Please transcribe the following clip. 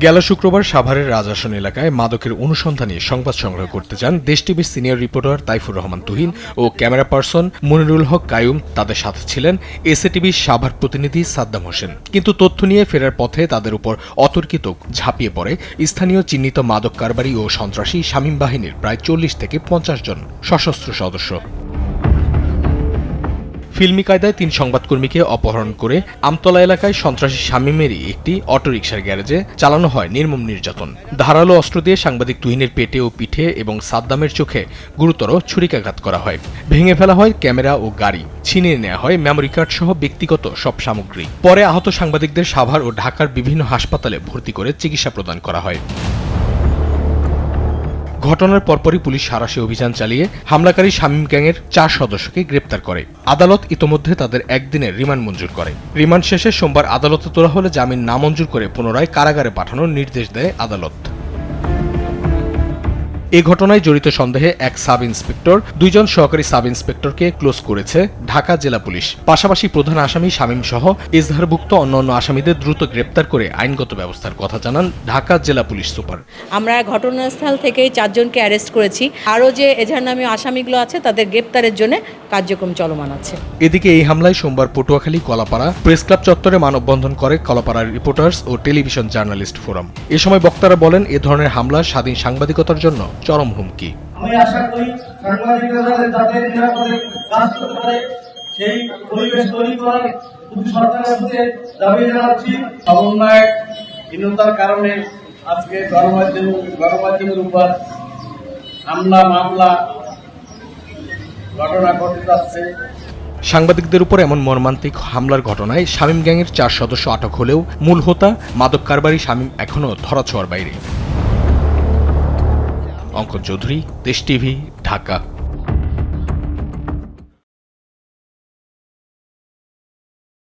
গেল শুক্রবার সাভারের রাজাসন এলাকায় মাদকের অনুসন্ধানে সংবাদ সংগ্রহ করতে যান দেশ টিভির সিনিয়র রিপোর্টার তাইফুর রহমান তুহিন ও ক্যামেরা পার্সন মনিরুল হক কায়ুম। তাদের সাথে ছিলেন এসএটিভির সাভার প্রতিনিধি সাদ্দাম হোসেন। কিন্তু তথ্য নিয়ে ফেরার পথে তাদের উপর অতর্কিত ঝাঁপিয়ে পড়ে স্থানীয় চিহ্নিত মাদক কারবারি ও সন্ত্রাসী শামীম বাহিনীর প্রায় ৪০ থেকে ৫০ জন সশস্ত্র সদস্য। ফিল্মি কায়দায় ৩ সংবাদকর্মীকে অপহরণ করে আমতলা এলাকায় সন্ত্রাসী শামীমেরই একটি অটোরিকশার গ্যারেজে চালানো হয় নির্মম নির্যাতন। ধারালো অস্ত্র দিয়ে সাংবাদিক তুহিনের পেটে ও পিঠে এবং সাদ্দামের চোখে গুরুতর ছুরিকাঘাত করা হয়। ভেঙে ফেলা হয় ক্যামেরা ও গাড়ি, ছিনিয়ে নেওয়া হয় মেমোরি কার্ড সহ ব্যক্তিগত সব সামগ্রী। পরে আহত সাংবাদিকদের সাভার ও ঢাকার বিভিন্ন হাসপাতালে ভর্তি করে চিকিৎসা প্রদান করা হয়। ঘটনার পরপরই পুলিশ সাঁড়াশি অভিযান চালিয়ে হামলাকারী শামীম গ্যাংয়ের ৪ সদস্যকে গ্রেপ্তার করে। আদালত ইতোমধ্যে তাদের একদিনের রিমান্ড মঞ্জুর করে। রিমান্ড শেষে সোমবার আদালতে তোলা হলে জামিন নামঞ্জুর করে পুনরায় কারাগারে পাঠানোর নির্দেশ দেয় আদালত। এ ঘটনায় জড়িত সন্দেহে এক সাব ইন্সপেক্টর, ২ জন সহকারী সাব ইন্সপেক্টরকে ক্লোজ করেছে ঢাকা জেলা পুলিশ। পাশাপাশি প্রধান আসামি শামীম সহ এজাহারভুক্ত অন্যান্য আসামিদের দ্রুত গ্রেপ্তার করে আইনগত ব্যবস্থার কথা জানান ঢাকা জেলা পুলিশ সুপার। আমরা ঘটনাস্থল থেকেই ৪ জনকে অ্যারেস্ট করেছি। আরও যে এজাহারনামীয় আসামিগুলো আছে তাদের গ্রেপ্তারের জন্য কার্যক্রম চলমান আছে। এদিকে এই হামলায় সোমবার পটুয়াখালী কলাপাড়া প্রেস ক্লাব চত্বরে মানববন্ধন করে কলাপাড়ার রিপোর্টার্স ও টেলিভিশন জার্নালিস্ট ফোরাম। এ সময় বক্তারা বলেন, এ ধরনের হামলা স্বাধীন সাংবাদিকতার জন্য চরম হুমকি। আমি আশা করি সাংবাদিকরা যাতে নিরাপদে কাজ করতে পারে সেই পরিবেশ তৈরি করার সরকারের প্রতি দাবি জানাচ্ছি। সমন্বয়হীনতার কারণে আজকে গণমাধ্যমের উপর হামলা মামলা ঘটনা ঘটে যাচ্ছে। সাংবাদিকদের উপর এমন মর্মান্তিক হামলার ঘটনায় শামীম গ্যাংয়ের ৪ সদস্য আটক হলেও মূল হোতা মাদক কারবারি শামীম এখনও ধরাছোঁয়ার বাইরে। অঙ্কন চৌধুরী, দেশ টিভি, ঢাকা।